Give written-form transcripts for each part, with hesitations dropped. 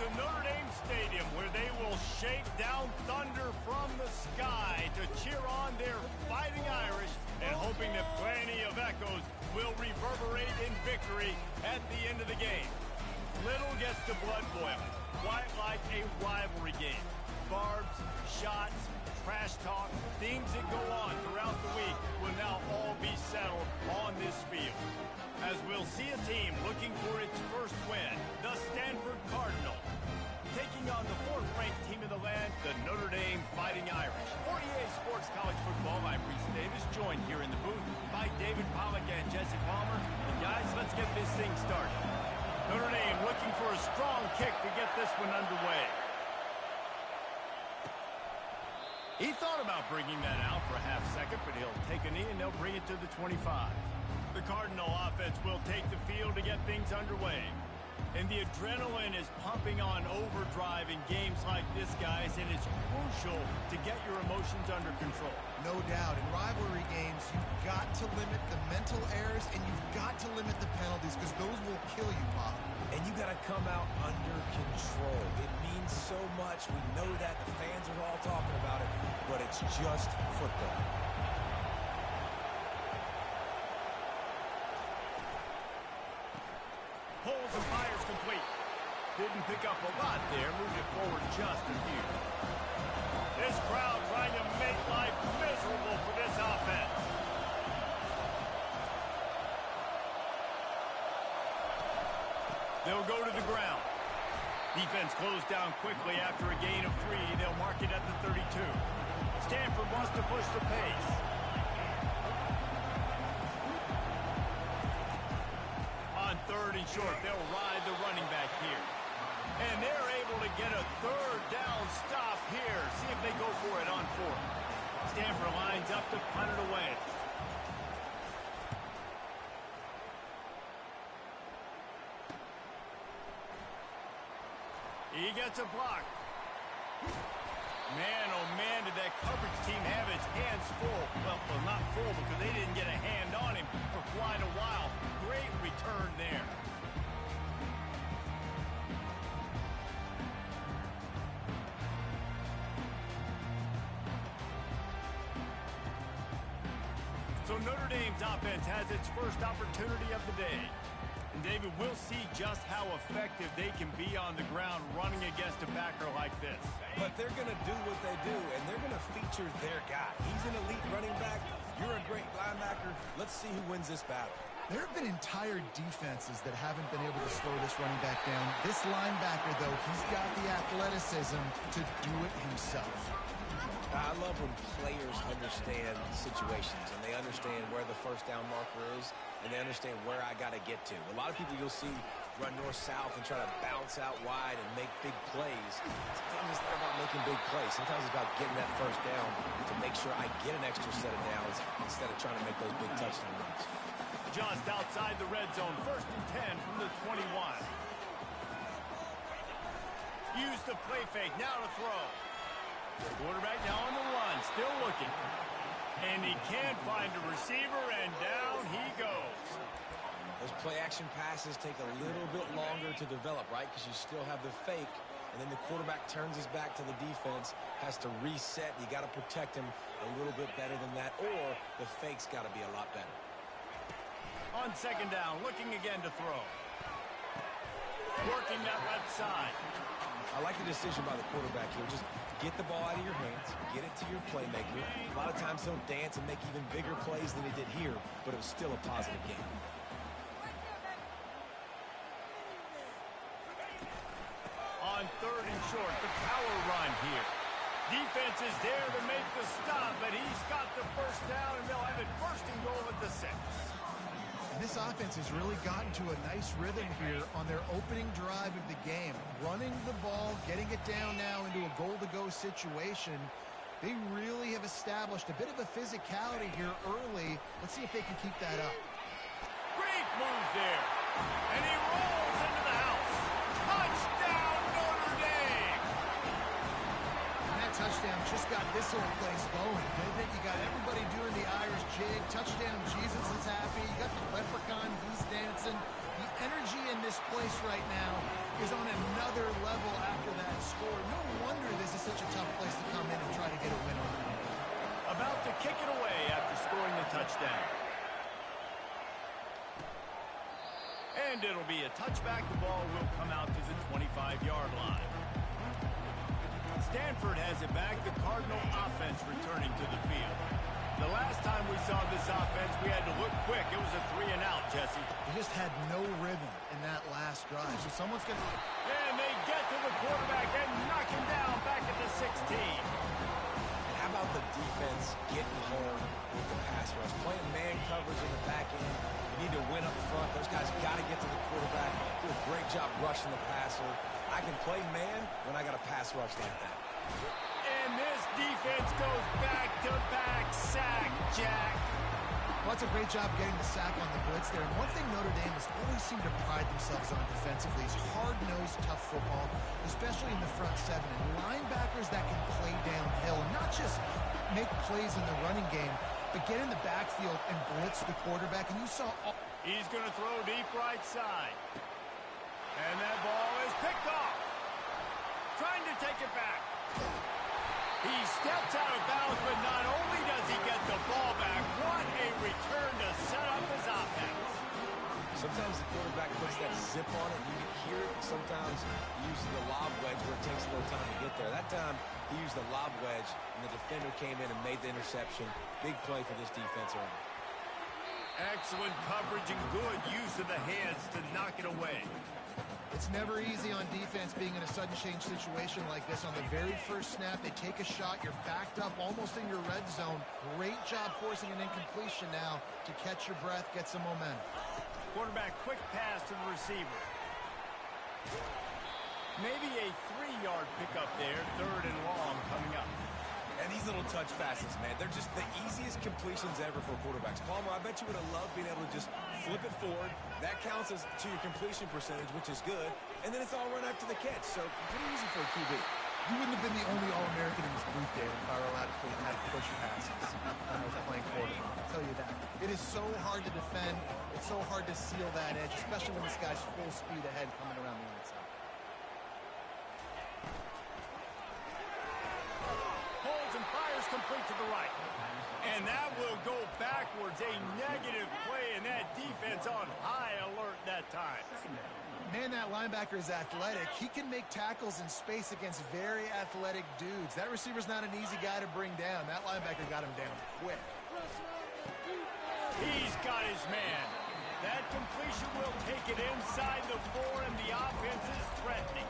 to Notre Dame Stadium, where they will shake down thunder from the sky to cheer on their Fighting Irish, and hoping that plenty of echoes will reverberate in victory at the end of the game. Little gets the blood boiling, quite like a rivalry game. Barbs, shots, trash talk, things that go on throughout the week will now all be settled on this field. As we'll see a team looking for its first win, the Stanford Cardinal, taking on the fourth-ranked team in the land, the Notre Dame Fighting Irish. 48 Sports College Football, I'm Reese Davis, joined here in the booth by David Pollack and Jesse Palmer. And guys, let's get this thing started. Notre Dame looking for a strong kick to get this one underway. He thought about bringing that out for a half second, but he'll take a knee and they'll bring it to the 25. The Cardinal offense will take the field to get things underway. And the adrenaline is pumping on overdrive in games like this, guys, and it's crucial to get your emotions under control. No doubt. In rivalry games, you've got to limit the mental errors, and you've got to limit the penalties, because those will kill you, Pop. And you got to come out under control. It means so much. We know that. The fans are all talking about it, but it's just football. Holds and fires complete. Didn't pick up a lot there. Moved it forward just a few. This crowd trying to make life miserable for this offense. They'll go to the ground. Defense closed down quickly after a gain of 3. They'll mark it at the 32. Stanford wants to push the pace. On 3rd and short, they'll ride the running back here. And they're able to get a 3rd down stop here. See if they go for it on 4th. Stanford lines up to punt it away. He gets a block. Man, oh man, did that coverage team have its hands full. Well, not full because they didn't get a hand on him for quite a while. Great return there. So Notre Dame's offense has its first opportunity of the day. And David, we'll see just how effective they can be on the ground running against a backer like this. But they're going to do what they do, and they're going to feature their guy. He's an elite running back. You're a great linebacker. Let's see who wins this battle. There have been entire defenses that haven't been able to slow this running back down. This linebacker, though, he's got the athleticism to do it himself. I love when players understand situations, and they understand where the first down marker is, and they understand where I got to get to. A lot of people you'll see run north-south and try to bounce out wide and make big plays. Sometimes it's not about making big plays. Sometimes it's about getting that first down to make sure I get an extra set of downs instead of trying to make those big touchdown runs. Just outside the red zone, 1st and 10 from the 21. Use the play fake, now to throw. Quarterback now on the run, still looking. And he can't find a receiver, and down he goes. Those play-action passes take a little bit longer to develop, right? Because you still have the fake, and then the quarterback turns his back to the defense, has to reset. You got to protect him a little bit better than that, or the fake's got to be a lot better. On 2nd down, looking again to throw. Working that left side. I like the decision by the quarterback here. Just get the ball out of your hands, get it to your playmaker. A lot of times he'll dance and make even bigger plays than he did here, but it was still a positive game. On 3rd and short, the power run here. Defense is there to make the stop, but he's got the first down, and they'll have it 1st and goal at the 6. This offense has really gotten to a nice rhythm here on their opening drive of the game. Running the ball, getting it down now into a goal-to-go situation. They really have established a bit of a physicality here early. Let's see if they can keep that up. Great move there. And he rolls into the house. Touchdown, Notre Dame! And that touchdown just got this whole place going, didn't it? You got everybody doing the Irish jig. Touchdown, Jesus is happy. You got the leprechaun, he's dancing. The energy in this place right now is on another level after that score. No wonder this is such a tough place to come in and try to get a win on. About to kick it away after scoring the touchdown. And it'll be a touchback. The ball will come out to the 25-yard line. Stanford has it back. The Cardinal offense returning to the field. The last time we saw this offense, we had to look quick. It was a 3-and-out, Jesse. They just had no rhythm in that last drive. So someone's going to... And they get to the quarterback and knock him down back at the 16. And how about the defense getting home with the pass rush? Playing man coverage in the back end. You need to win up front. Those guys got to get to the quarterback. Do a great job rushing the passer. I can play man when I got a pass rush like that. And this defense goes back-to-back sack, Jack. Well, that's a great job getting the sack on the blitz there. And one thing Notre Dame has always seemed to pride themselves on defensively is hard-nosed, tough football, especially in the front seven. And linebackers that can play downhill and not just make plays in the running game, but get in the backfield and blitz the quarterback. And you saw... He's going to throw deep right side. And that ball is picked off. Trying to take it back. He steps out of bounds, but not only does he get the ball back, what a return to set up his offense. Sometimes the quarterback puts that zip on it, you can hear it. Sometimes he uses the lob wedge where it takes a little time to get there. That time, he used the lob wedge, and the defender came in and made the interception. Big play for this defense early. Excellent coverage and good use of the hands to knock it away. It's never easy on defense being in a sudden change situation like this. On the very first snap, they take a shot. You're backed up almost in your red zone. Great job forcing an incompletion now to catch your breath, get some momentum. Quarterback quick pass to the receiver. Maybe a 3-yard pickup there. 3rd and long coming up. And these little touch passes, man, they're just the easiest completions ever for quarterbacks. Palmer, I bet you would have loved being able to just flip it forward. That counts as to your completion percentage, which is good. And then it's all run after the catch. So pretty easy for a QB. You wouldn't have been the only All-American in this group, David, if I were allowed to have push passes when I was playing quarterback. I'll tell you that. It is so hard to defend. It's so hard to seal that edge, especially when this guy's full speed ahead coming around the outside. Holds and fires complete to the right. And that will go backwards. A negative play, and that defense on high alert that time. Man, that linebacker is athletic. He can make tackles in space against very athletic dudes. That receiver's not an easy guy to bring down. That linebacker got him down quick. He's got his man. That completion will take it inside the 4, and the offense is threatening.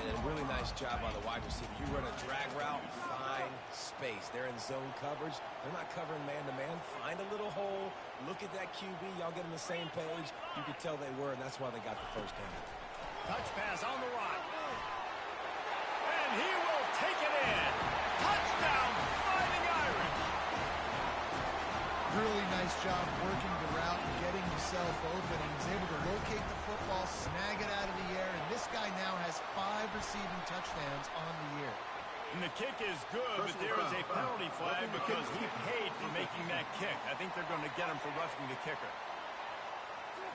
And a really nice job by the wide receiver. You run a drag route, find space. They're in zone coverage. They're not covering man-to-man. Find a little hole. Look at that QB. Y'all get on the same page. You could tell they were, and that's why they got the first down. Touch pass on the right. And he will take it in. Touchdown, Fighting Irish. Really nice job working the route and getting himself open. And he's able to locate the football, snag it out of the air, and this guy now has 5 receiving touchdowns on the year. And the kick is good, but there is a penalty flag because he paid for making that kick. I think they're going to get him for roughing the kicker.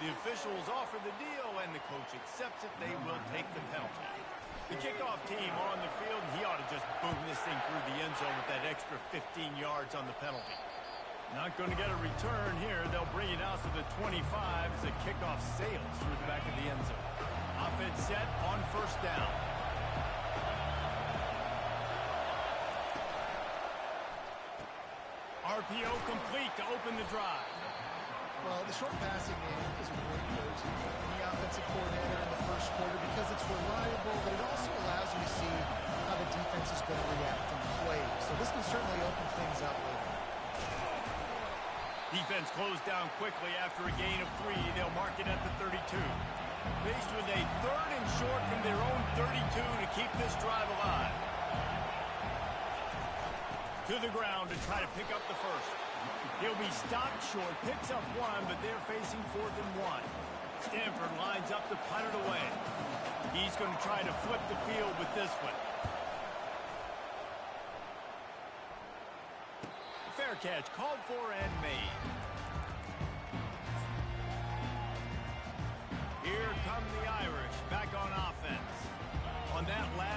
The officials offer the deal, and the coach accepts it. They will take the penalty. The kickoff team on the field, and he ought to just boom this thing through the end zone with that extra 15 yards on the penalty. Not going to get a return here. They'll bring it out to the 25 as the kickoff sails through the back of the end zone. Offense set on first down. RPO complete to open the drive. Well, the short passing game is a great go-to from the offensive coordinator in the first quarter because it's reliable, but it also allows you to see how the defense is going to react and play. So this can certainly open things up later. Defense closed down quickly after a gain of 3. They'll mark it at the 32. Faced with a 3rd and short from their own 32 to keep this drive alive. To the ground to try to pick up the first. He'll be stopped short, picks up 1, but they're facing 4th and 1. Stanford lines up to punt it away. He's going to try to flip the field with this one. Fair catch, called for and made.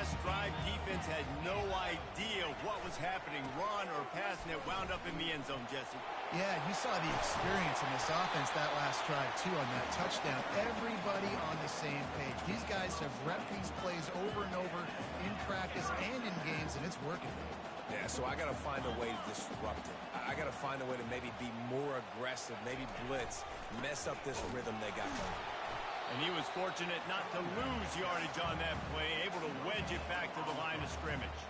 last drive, defense had no idea what was happening. Run or pass, and it wound up in the end zone, Jesse. Yeah, you saw the experience in this offense that last drive, too, on that touchdown. Everybody on the same page. These guys have repped these plays over and over in practice and in games, and it's working. Yeah, so I got to find a way to disrupt it. I got to find a way to maybe be more aggressive, maybe blitz, mess up this rhythm they got going. And he was fortunate not to lose yardage on that play, able to wedge it back to the line of scrimmage.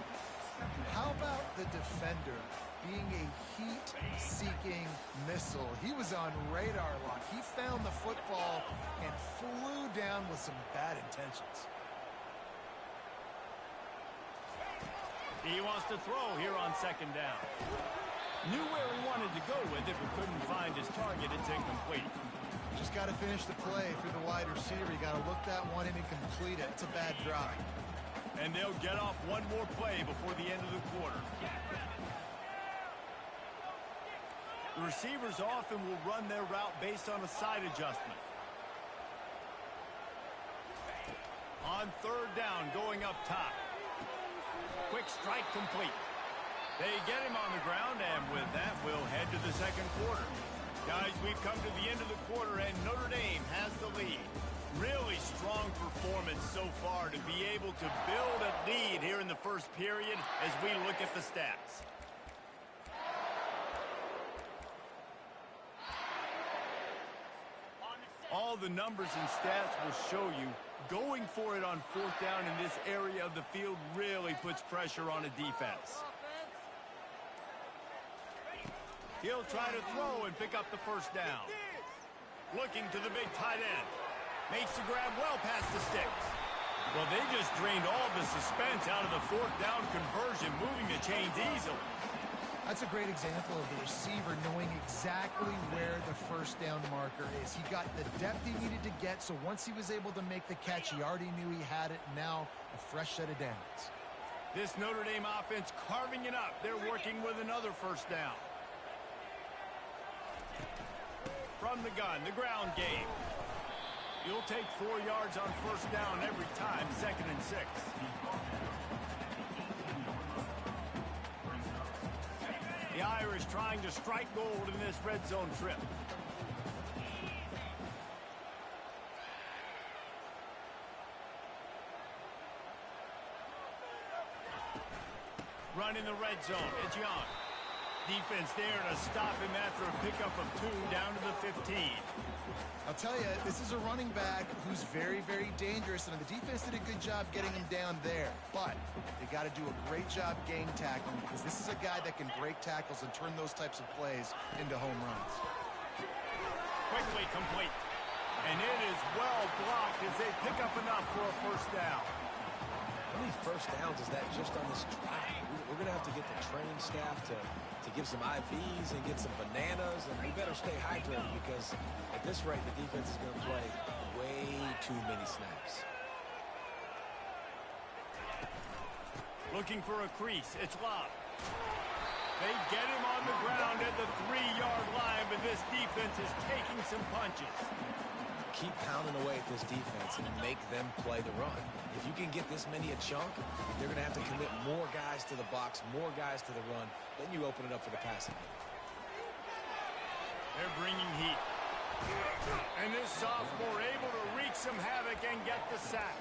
How about the defender being a heat-seeking missile? He was on radar lock. He found the football and flew down with some bad intentions. He wants to throw here on second down. Knew where he wanted to go with it, but couldn't find his target. It's incomplete. Just got to finish the play through the wide receiver. You got to look that one in and complete it. It's a bad drop. And they'll get off one more play before the end of the quarter. The receivers often will run their route based on a side adjustment. On third down, going up top. Quick strike complete. They get him on the ground, and with that, we'll head to the second quarter. Guys, we've come to the end of the quarter, and Notre Dame has the lead. Really strong performance so far to be able to build a lead here in the first period as we look at the stats. All the numbers and stats will show you going for it on fourth down in this area of the field really puts pressure on a defense. He'll try to throw and pick up the first down. Looking to the big tight end. Makes the grab well past the sticks. Well, they just drained all the suspense out of the fourth down conversion, moving the chains easily. That's a great example of the receiver knowing exactly where the first down marker is. He got the depth he needed to get, so once he was able to make the catch, he already knew he had it. Now, a fresh set of downs. This Notre Dame offense carving it up. They're working with another first down. From the gun, the ground game. You'll take 4 yards on first down every time, 2nd and 6. The Irish trying to strike gold in this red zone trip. Run in the red zone. It's Young. Defense there to stop him after a pickup of 2 down to the 15. I'll tell you, this is a running back who's very, very dangerous, and the defense did a good job getting him down there. But they got to do a great job game tackling because this is a guy that can break tackles and turn those types of plays into home runs. Quickly complete. And it is well blocked as they pick up enough for a first down. How many first downs is that just on this drive? We're going to have to get the training staff to give some IVs and get some bananas, and we better stay hydrated because at this rate, the defense is going to play way too many snaps. Looking for a crease. It's Love. They get him on the ground at the 3-yard line, but this defense is taking some punches. Keep pounding away at this defense and make them play the run. If you can get this many a chunk, they're going to have to commit more guys to the box, more guys to the run. Then you open it up for the passing game. They're bringing heat. And this sophomore able to wreak some havoc and get the sack.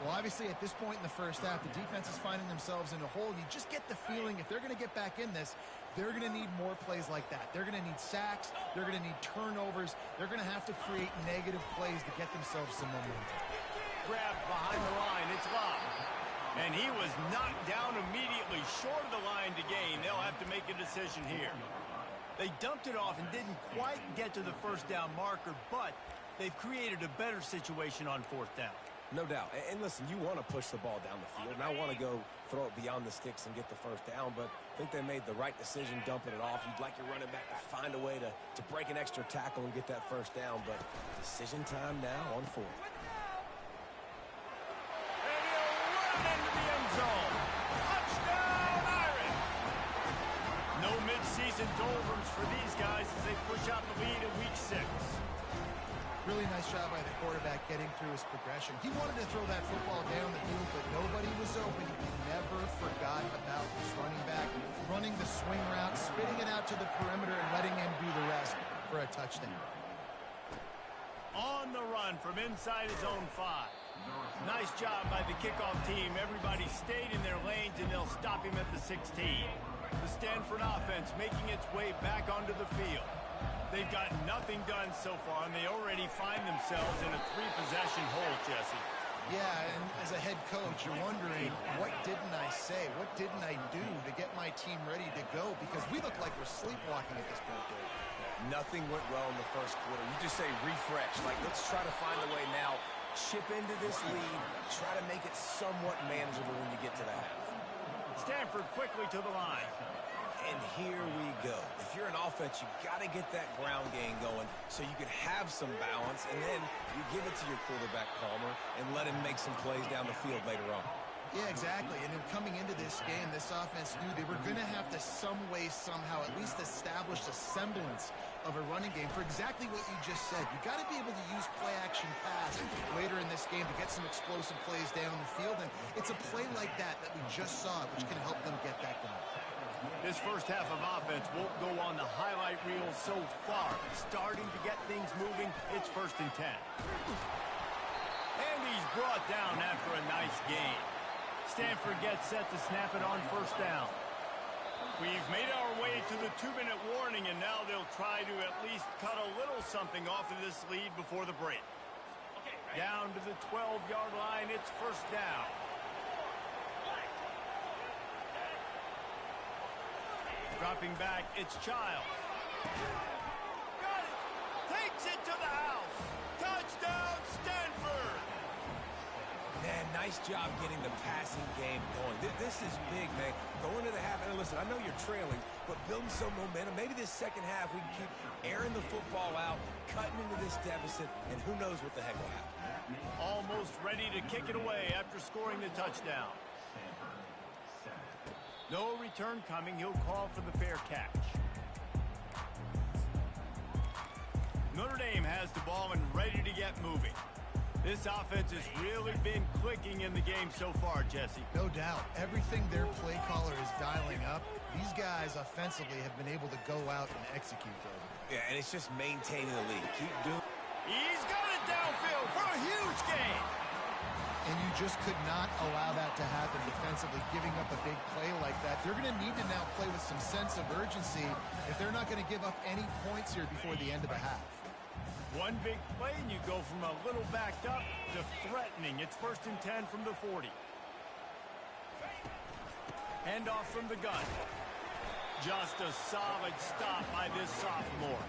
Well, obviously, at this point in the first half, the defense is finding themselves in a hole. You just get the feeling if they're going to get back in this, they're going to need more plays like that. They're going to need sacks. They're going to need turnovers. They're going to have to create negative plays to get themselves some momentum. Grabbed behind the line. It's Love. And he was knocked down immediately short of the line to gain. They'll have to make a decision here. They dumped it off and didn't quite get to the first down marker, but they've created a better situation on fourth down. No doubt. And listen, you want to push the ball down the field, and I want to go throw it beyond the sticks and get the first down, but I think they made the right decision dumping it off. You'd like your running back to find a way to break an extra tackle and get that first down, but decision time now on fourth. And he'll run into the end zone. Touchdown, Irish! No midseason doldrums for these guys as they push out the lead in week 6. Really nice job by the quarterback getting through his progression. He wanted to throw that football down the field, but nobody was open. He never forgot about this running back, running the swing route, spitting it out to the perimeter, and letting him do the rest for a touchdown. On the run from inside his own 5. Nice job by the kickoff team. Everybody stayed in their lanes, and they'll stop him at the 16. The Stanford offense making its way back onto the field. They've got nothing done so far, and they already find themselves in a 3-possession hole, Jesse. Yeah, and as a head coach, you're wondering, what didn't I say? What didn't I do to get my team ready to go? Because we look like we're sleepwalking at this point, Dave. Nothing went well in the first quarter. You just say refresh. Like, let's try to find a way now. Chip into this lead. Try to make it somewhat manageable when you get to the half. Stanford quickly to the line. And here we go. If you're an offense, you got to get that ground game going so you can have some balance, and then you give it to your quarterback, Palmer, and let him make some plays down the field later on. Yeah, exactly. And then coming into this game, this offense knew they were going to have to some way, somehow, at least establish a semblance of a running game for exactly what you just said. You got to be able to use play-action pass later in this game to get some explosive plays down the field, and it's a play like that we just saw, which can help them get that going. This first half of offense won't go on the highlight reel so far. Starting to get things moving, it's 1st and 10. And he's brought down after a nice gain. Stanford gets set to snap it on 1st down. We've made our way to the 2-minute warning, and now they'll try to at least cut a little something off of this lead before the break. Down to the 12-yard line, it's 1st down. Dropping back, it's Childs. Got it! Takes it to the house! Touchdown, Stanford! Man, nice job getting the passing game going. This is big, man. Going to the half, and listen, I know you're trailing, but building some momentum. Maybe this second half we can keep airing the football out, cutting into this deficit, and who knows what the heck will happen. Almost ready to kick it away after scoring the touchdown. No return coming. He'll call for the fair catch. Notre Dame has the ball and ready to get moving. This offense has really been clicking in the game so far, Jesse. No doubt. Everything their play caller is dialing up, these guys offensively have been able to go out and execute them. Yeah, and it's just maintaining the lead. Keep doing. He's got it downfield for a huge gain. And you just could not allow that to happen defensively, giving up a big play like that. They're going to need to now play with some sense of urgency if they're not going to give up any points here before the end of the half. One big play, and you go from a little backed up to threatening. It's 1st and 10 from the 40. Handoff from the gun. Just a solid stop by this sophomore.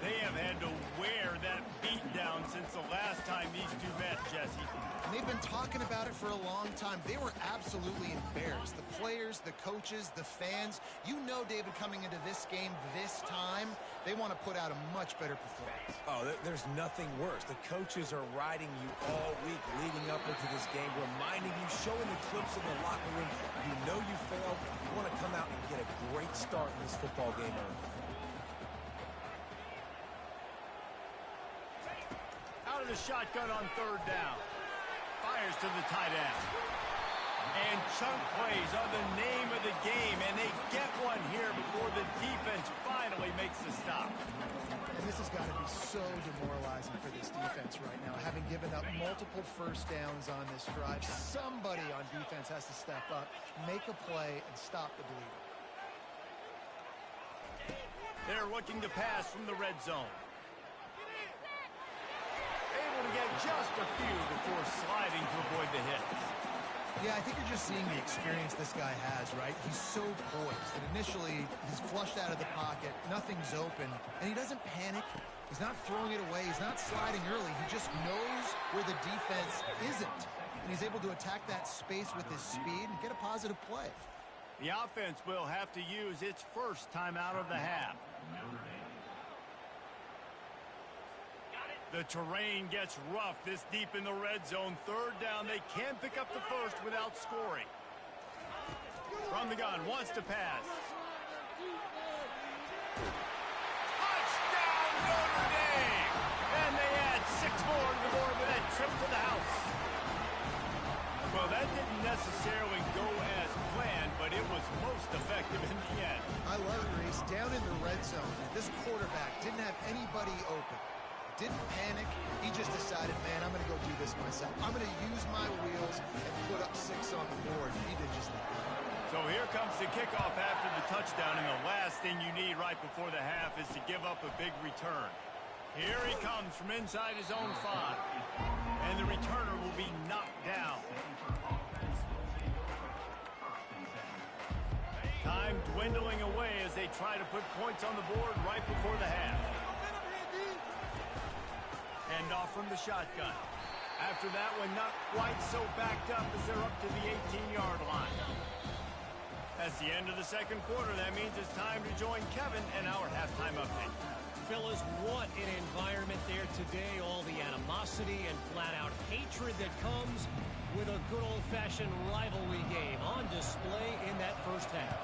They have had to wear that beat down since the last time these two met, Jesse. And they've been talking about it for a long time. They were absolutely embarrassed. The players, the coaches, the fans. You know, David, coming into this game this time, they want to put out a much better performance. Oh, there's nothing worse. The coaches are riding you all week leading up into this game, reminding you, showing the clips in the locker room. You know you failed. You want to come out and get a great start in this football game early. Out of the shotgun on 3rd down. Fires to the tight end. And chunk plays are the name of the game, and they get one here before the defense finally makes the stop. And this has got to be so demoralizing for this defense right now, having given up multiple 1st downs on this drive. Somebody on defense has to step up, make a play, and stop the bleeding. They're looking to pass from the red zone. Able to get just a few before sliding to avoid the hit. Yeah, I think you're just seeing the experience this guy has, right? He's so poised that initially he's flushed out of the pocket, nothing's open, and he doesn't panic. He's not throwing it away. He's not sliding early. He just knows where the defense isn't, and he's able to attack that space with his speed and get a positive play. The offense will have to use its first timeout of the half. The terrain gets rough this deep in the red zone. 3rd down. They can pick up the first without scoring. From the gun, wants to pass. Touchdown, Notre Dame! And they add trip to the house. Well, that didn't necessarily go as planned, but it was most effective in the end. I love it, Reese. Down in the red zone, this quarterback didn't have anybody open. Didn't panic. He just decided, man, I'm going to go do this myself. I'm going to use my wheels and put up 6 on the board. He did just that. So here comes the kickoff after the touchdown, and the last thing you need right before the half is to give up a big return. Here he comes from inside his own 5, and the returner will be knocked down. Time dwindling away as they try to put points on the board right before the half. Hand off from the shotgun. After that one, not quite so backed up as they're up to the 18-yard line. That's the end of the second quarter. That means it's time to join Kevin and our halftime update. Fellas, what an environment there today. All the animosity and flat-out hatred that comes with a good old-fashioned rivalry game on display in that first half.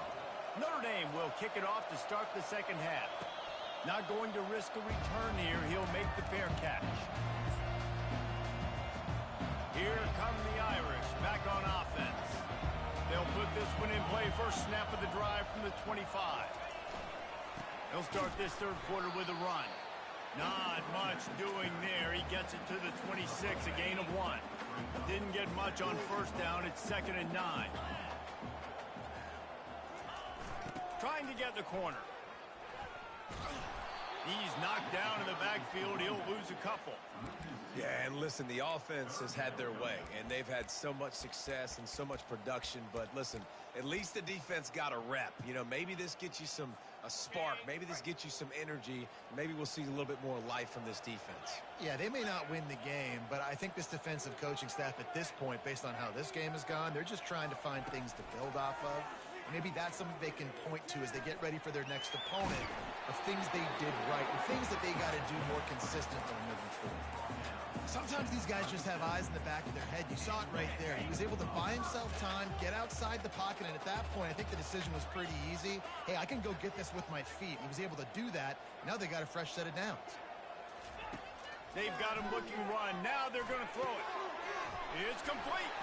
Notre Dame will kick it off to start the second half. Not going to risk a return here. He'll make the fair catch. Here come the Irish back on offense. They'll put this one in play. First snap of the drive from the 25. They'll start this third quarter with a run. Not much doing there. He gets it to the 26, a gain of 1. Didn't get much on first down. It's 2nd and 9. Trying to get the corner. He's knocked down in the backfield. He'll lose a couple. Yeah, and listen, the offense has had their way, and they've had so much success and so much production. But listen, at least the defense got a rep. You know, maybe this gets you a spark. Maybe this gets you some energy. Maybe we'll see a little bit more life from this defense. Yeah, they may not win the game, but I think this defensive coaching staff at this point, based on how this game has gone, they're just trying to find things to build off of. Maybe that's something they can point to as they get ready for their next opponent, of things they did right and things that they got to do more consistently moving forward. Sometimes these guys just have eyes in the back of their head. You saw it right there. He was able to buy himself time, get outside the pocket, and at that point, I think the decision was pretty easy. Hey, I can go get this with my feet. He was able to do that. Now they got a fresh set of downs. They've got him looking run. Now they're going to throw it. It's complete.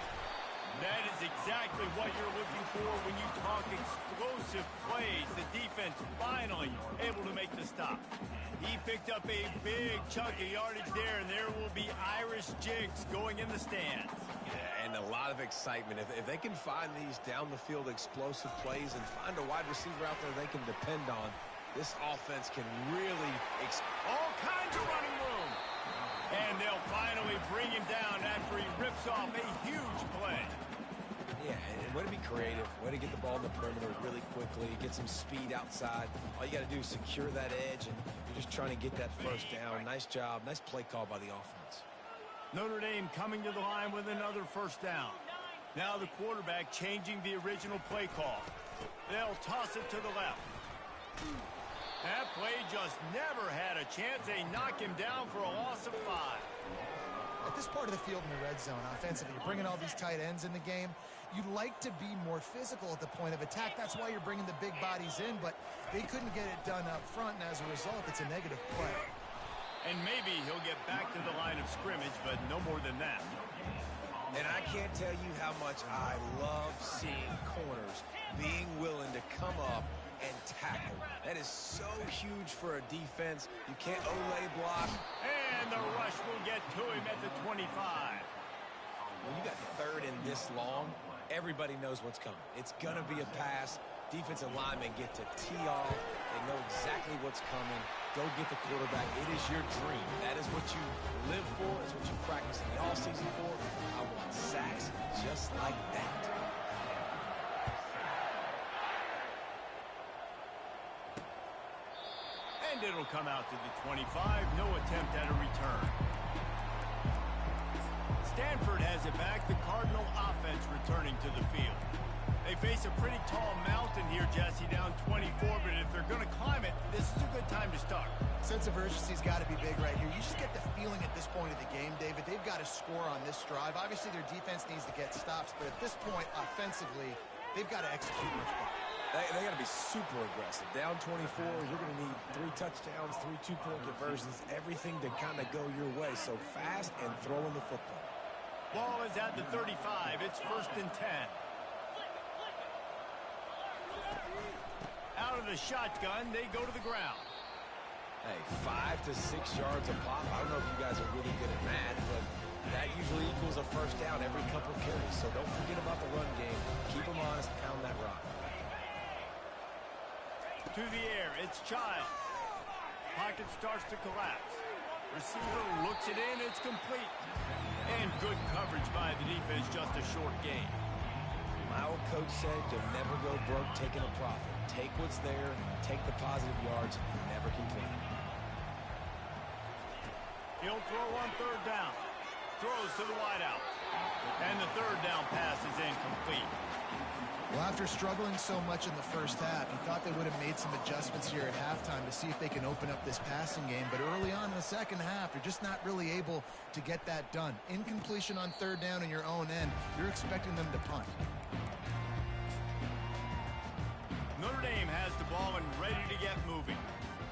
That is exactly what you're looking for when you talk explosive plays. The defense finally able to make the stop. He picked up a big chunk of yardage there, and there will be Irish jigs going in the stands. Yeah, and a lot of excitement. If they can find these down-the-field explosive plays and find a wide receiver out there they can depend on, this offense can really all kinds of running room. And they'll finally bring him down after he rips off a huge play. Yeah, and way to be creative, way to get the ball in the perimeter really quickly, get some speed outside. All you got to do is secure that edge, and you're just trying to get that first down. Nice job, nice play call by the offense. Notre Dame coming to the line with another first down. Now the quarterback changing the original play call. They'll toss it to the left. That play just never had a chance. They knock him down for a loss of 5. At this part of the field in the red zone, offensively, you're bringing all these tight ends in the game. You'd like to be more physical at the point of attack. That's why you're bringing the big bodies in, but they couldn't get it done up front, and as a result, it's a negative play. And maybe he'll get back to the line of scrimmage, but no more than that. And I can't tell you how much I love seeing corners being willing to come up and tackle. That is so huge for a defense. You can't Olay block. And the rush will get to him at the 25. When you got third and this long, everybody knows what's coming. It's going to be a pass. Defensive linemen get to tee off. They know exactly what's coming. Go get the quarterback. It is your dream. That is what you live for. It's what you practice in the offseason for. I want sacks just like that. And it'll come out to the 25. No attempt at a return. Stanford has it back. The Cardinal offense returning to the field. They face a pretty tall mountain here, Jesse, down 24, but if they're going to climb it, this is a good time to start. Sense of urgency's got to be big right here. You just get the feeling at this point of the game, David, they've got to score on this drive. Obviously, their defense needs to get stops, but at this point, offensively, they've got to execute much better. They got to be super aggressive. Down 24, you're going to need 3 touchdowns, 3 two-point conversions, everything to kind of go your way. So fast and throwing the football. Ball is at the 35. It's 1st and 10. Out of the shotgun, they go to the ground. Hey, 5 to 6 yards a pop. I don't know if you guys are really good at that, but that usually equals a first down every couple carries. So don't forget about the run game. Keep them honest, pound that rock. To the air, it's Childs. Pocket starts to collapse. Receiver looks it in, it's complete. And good coverage by the defense, just a short gain. My old coach said you'll never go broke taking a profit. Take what's there, take the positive yards, and never complain. He'll throw on 3rd down. Throws to the wideout. And the 3rd down pass is incomplete. Well, after struggling so much in the first half, you thought they would have made some adjustments here at halftime to see if they can open up this passing game. But early on in the second half, they're just not really able to get that done. Incompletion on 3rd down in your own end, you're expecting them to punt. Notre Dame has the ball and ready to get moving.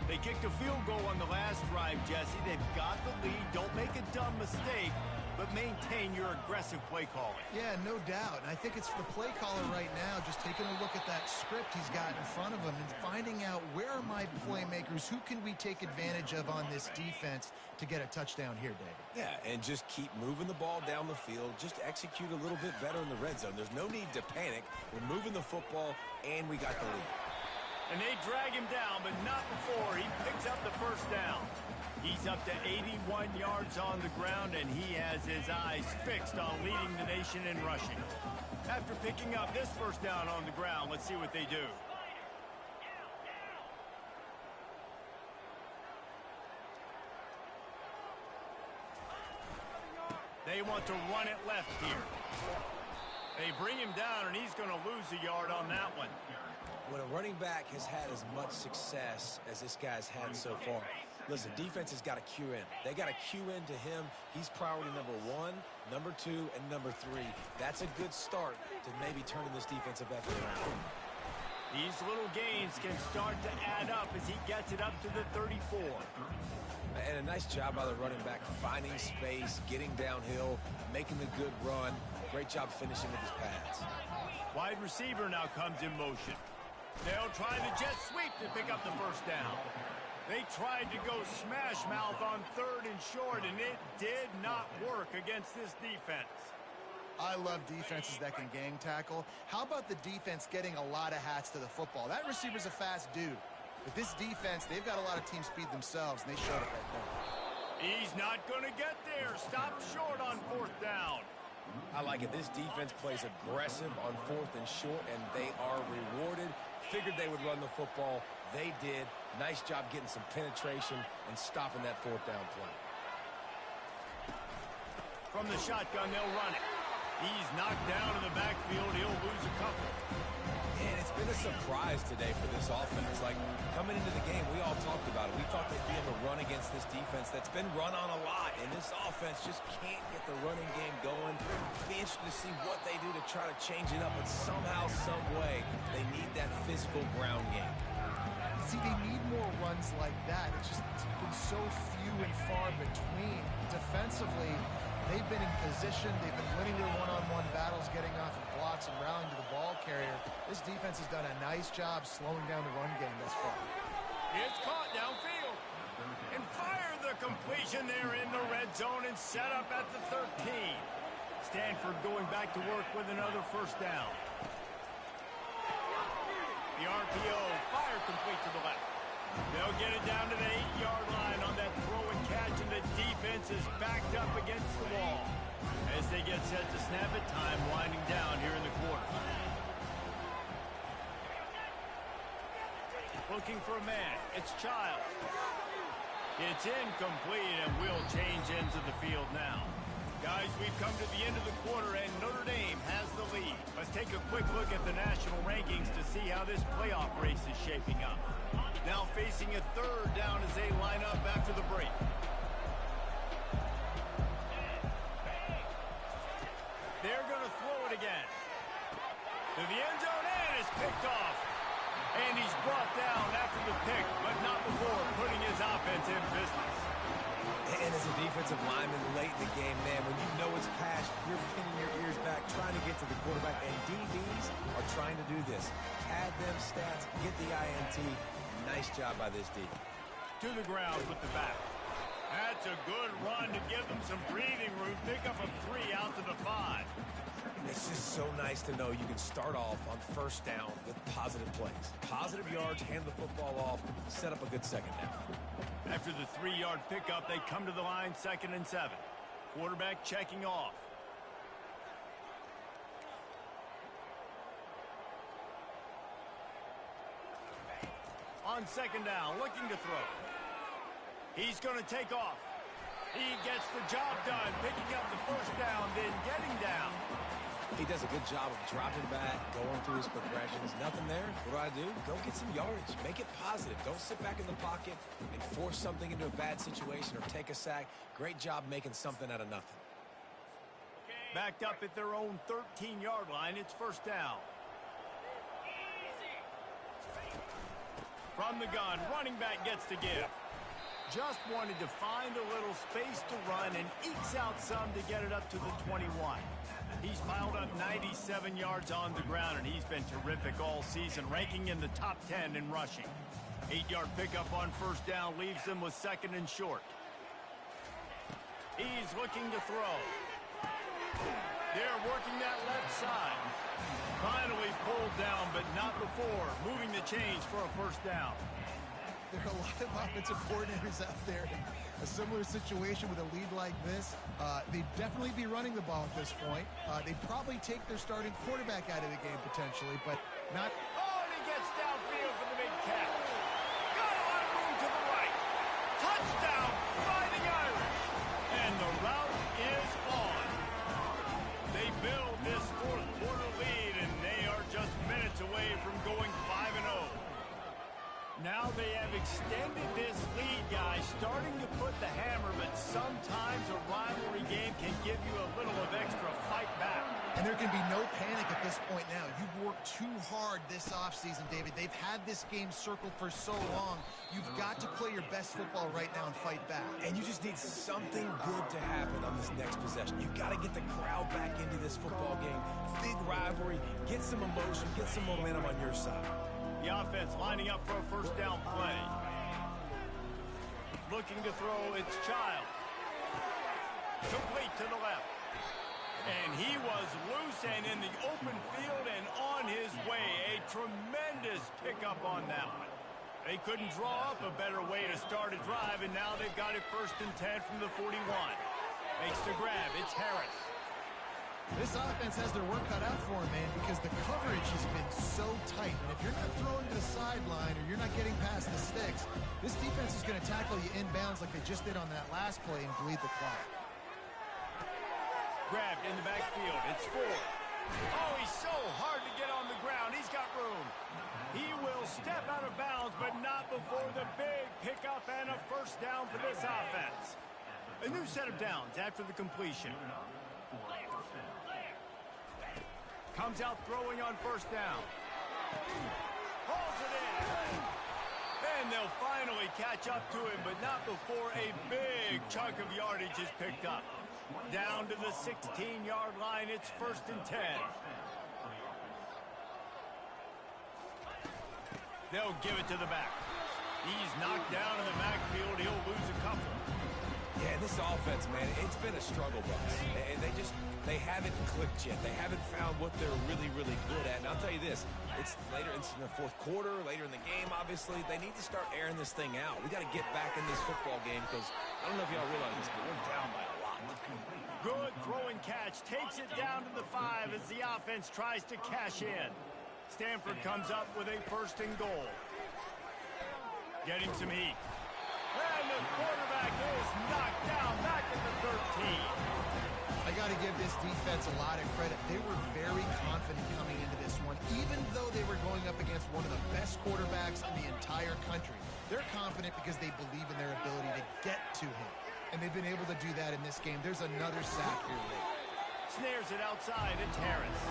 They kicked a field goal on the last drive, Jesse. They've got the lead. Don't make a dumb mistake, but maintain your aggressive play calling. Yeah, no doubt. And I think it's the play caller right now just taking a look at that script he's got in front of him and finding out where are my playmakers, who can we take advantage of on this defense to get a touchdown here, David. Yeah, and just keep moving the ball down the field. Just execute a little bit better in the red zone. There's no need to panic. We're moving the football, and we got the lead. And they drag him down, but not before he picks up the 1st down. He's up to 81 yards on the ground, and he has his eyes fixed on leading the nation in rushing. After picking up this 1st down on the ground, let's see what they do. They want to run it left here. They bring him down, and he's going to lose a yard on that one. When a running back has had as much success as this guy's had so far, listen, defense has got to cue in. They got to cue in to him. He's priority number 1, number 2, and number 3. That's a good start to maybe turning this defensive effort around. These little gains can start to add up as he gets it up to the 34. And a nice job by the running back, finding space, getting downhill, making the good run. Great job finishing with his pads. Wide receiver now comes in motion. They'll try the jet sweep to pick up the 1st down. They tried to go smash mouth on 3rd and short, and it did not work against this defense. I love defenses that can gang tackle. How about the defense getting a lot of hats to the football? That receiver's a fast dude. But this defense, they've got a lot of team speed themselves, and they showed it right there. He's not going to get there. Stop short on 4th down. I like it. This defense plays aggressive on 4th and short, and they are rewarded. Figured they would run the football. They did. Nice job getting some penetration and stopping that 4th down play. From the shotgun, they'll run it. He's knocked down in the backfield. He'll lose a couple. And it's been a surprise today for this offense. Like, coming into the game, we all talked about it. We thought they'd be able to run against this defense that's been run on a lot. And this offense just can't get the running game going. Be interested to see what they do to try to change it up. But somehow, some way, they need that physical ground game. See, they need more runs like that. It's been so few and far between. Defensively, they've been in position. They've been winning their one-on-one battles, getting off of blocks and rallying to the ball carrier. This defense has done a nice job slowing down the run game thus far. It's caught downfield. And fire the completion there in the red zone and set up at the 13. Stanford going back to work with another 1st down. The RPO, fire complete to the left. They'll get it down to the 8-yard line on that throw and catch, and the defense is backed up against the wall. As they get set to snap it, time winding down here in the quarter. Looking for a man. It's Childs. It's incomplete, and we'll change ends of the field now. Guys, we've come to the end of the quarter, and Notre Dame has the lead. Let's take a quick look at the national rankings to see how this playoff race is shaping up. Now facing a 3rd down as they line up after the break. They're going to throw it again. To the end zone, and it's picked off. And he's brought down after the pick, but not before putting his offense in business. And as a defensive lineman late in the game, man, when you know it's passed, you're pinning your ears back, trying to get to the quarterback. And DBs are trying to do this. Add them stats, get the INT. Nice job by this D. To the ground with the back. That's a good run to give them some breathing room. Pick up a 3 out to the 5. It's just so nice to know you can start off on first down with positive plays. Positive yards, hand the football off, set up a good second down. After the 3-yard pickup, they come to the line 2nd and 7. Quarterback checking off. On 2nd down, looking to throw. He's going to take off. He gets the job done, picking up the first down, then getting down. He does a good job of dropping back, going through his progressions. Nothing there. What do? Go get some yardage. Make it positive. Don't sit back in the pocket and force something into a bad situation or take a sack. Great job making something out of nothing. Backed up at their own 13-yard line. It's first down. From the gun, running back gets to give. Just wanted to find a little space to run and ekes out some to get it up to the 21. He's piled up 97 yards on the ground, and he's been terrific all season, ranking in the top 10 in rushing. 8-yard pickup on first down leaves them with 2nd and short. He's looking to throw. They're working that left side. Finally pulled down, but not before moving the chains for a first down. There are a lot of offensive coordinators out there in a similar situation with a lead like this. They'd definitely be running the ball at this point. They'd probably take their starting quarterback out of the game potentially, but not. Oh, and he gets downfield for the big catch. Got a lot of room to the right. Touchdown, Fighting Irish. And the route is on. They build this fourth quarter lead, and they are just minutes away from going 5-0. Now they have extended this lead, guys, starting to put the hammer, but sometimes a rivalry game can give you a little of extra fight back. And there can be no panic at this point now. You've worked too hard this offseason, David. They've had this game circled for so long. You've got to play your best football right now and fight back. And you just need something good to happen on this next possession. You've got to get the crowd back into this football game. Big rivalry. Get some emotion. Get some momentum on your side. The offense lining up for a first down play. Looking to throw, it's Child. Complete to the left. And he was loose and in the open field and on his way. A tremendous pickup on that one. They couldn't draw up a better way to start a drive, and now they've got it 1st and 10 from the 41. Makes the grab. It's Harris. This offense has their work cut out for them, man, because the coverage has been so tight. And if you're not throwing to the sideline or you're not getting past the sticks, this defense is going to tackle you inbounds like they just did on that last play and bleed the clock. Grabbed in the backfield. It's Ford. Oh, he's so hard to get on the ground. He's got room. He will step out of bounds, but not before the big pickup and a first down for this offense. A new set of downs after the completion. Comes out throwing on first down. Hauls it in. And they'll finally catch up to him, but not before a big chunk of yardage is picked up. Down to the 16-yard line, it's 1st and 10. They'll give it to the back. He's knocked down in the backfield. He'll lose a couple. Yeah, this offense, man, it's been a struggle bus. And they haven't clicked yet. They haven't found what they're really, really good at. And I'll tell you this, it's in the fourth quarter, later in the game, obviously. They need to start airing this thing out. We got to get back in this football game because I don't know if y'all realize this, but we're down by a lot. Good throwing catch. Takes it down to the 5 as the offense tries to cash in. Stanford comes up with a 1st and goal. Getting some heat. And the quarterback is knocked down back at the 13. I got to give this defense a lot of credit. They were very confident coming into this one, even though they were going up against one of the best quarterbacks in the entire country. They're confident because they believe in their ability to get to him, and they've been able to do that in this game. There's another sack here late. Snares it outside. It's Harris.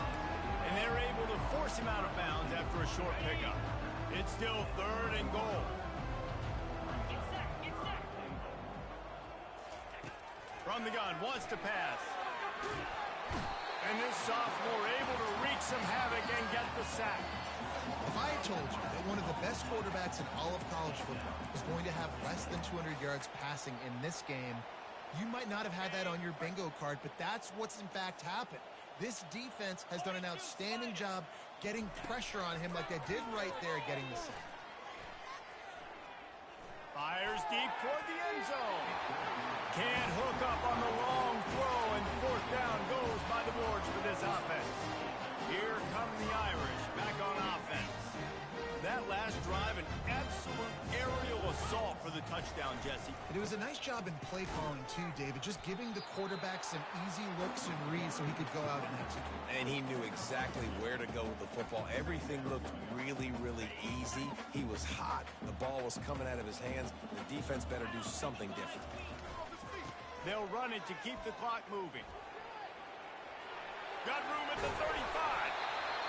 And they're able to force him out of bounds after a short pickup. It's still 3rd and goal. From the gun, wants to pass. And this sophomore able to wreak some havoc and get the sack. If I had told you that one of the best quarterbacks in all of college football was going to have less than 200 yards passing in this game, you might not have had that on your bingo card, but that's what's in fact happened. This defense has done an outstanding job getting pressure on him like they did right there, getting the sack. Fires deep toward the end zone. Can't hook up on the long throw, and 4th down goes by the boards for this offense. Here come the Irish back on offense. That last drive, an absolute aerial assault for the touchdown, Jesse. And it was a nice job in play calling too, David, just giving the quarterback some easy looks and reads so he could go out and execute. And he knew exactly where to go with the football. Everything looked really, really easy. He was hot. The ball was coming out of his hands. The defense better do something different. They'll run it to keep the clock moving. Got room at the 35.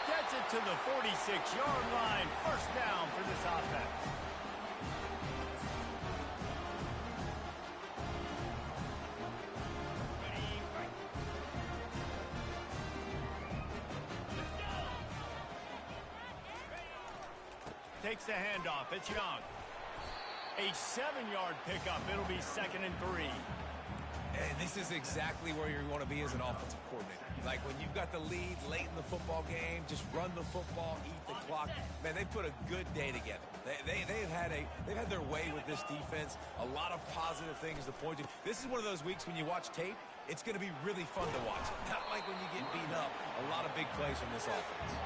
Gets it to the 46-yard line. 1st down for this offense. Takes the handoff. It's Young. A 7-yard pickup. It'll be 2nd and 3. And this is exactly where you want to be as an offensive coordinator. Like when you've got the lead late in the football game, just run the football, eat the clock. Man, they put a good day together. They've had their way with this defense. A lot of positive things to point to. This is one of those weeks when you watch tape, it's going to be really fun to watch. Not like when you get beat up. A lot of big plays from this offense.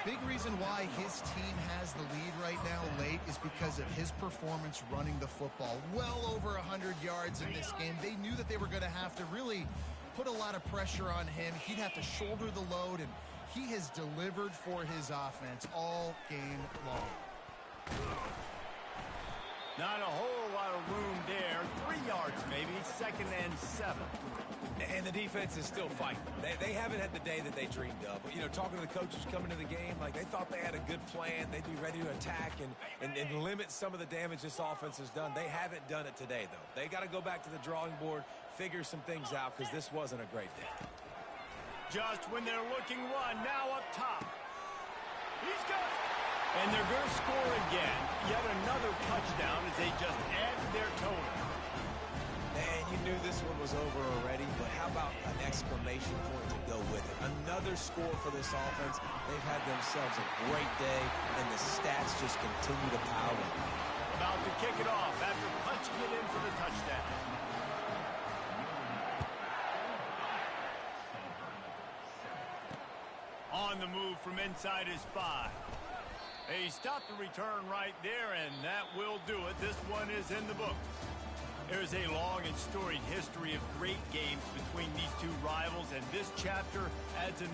Big reason why his team has the lead right now late is because of his performance running the football. Well over 100 yards in this game. They knew that they were going to have to really put a lot of pressure on him. He'd have to shoulder the load, and he has delivered for his offense all game long. Not a whole lot of room there. 3 yards maybe. 2nd and 7. And the defense is still fighting. They haven't had the day that they dreamed of. You know, talking to the coaches coming to the game, like they thought they had a good plan. They'd be ready to attack and limit some of the damage this offense has done. They haven't done it today, though. They got to go back to the drawing board, figure some things out, because this wasn't a great day. Just when they're looking run, now up top. He's got it. And they're going to score again. Yet another touchdown as they just add to their total. And you knew this one was over already, but how about an exclamation point to go with it? Another score for this offense. They've had themselves a great day, and the stats just continue to pile up. About to kick it off after punching it in for the touchdown. On the move from inside his 5. He stopped the return right there, and that will do it. This one is in the books. There's a long and storied history of great games between these two rivals, and this chapter adds another.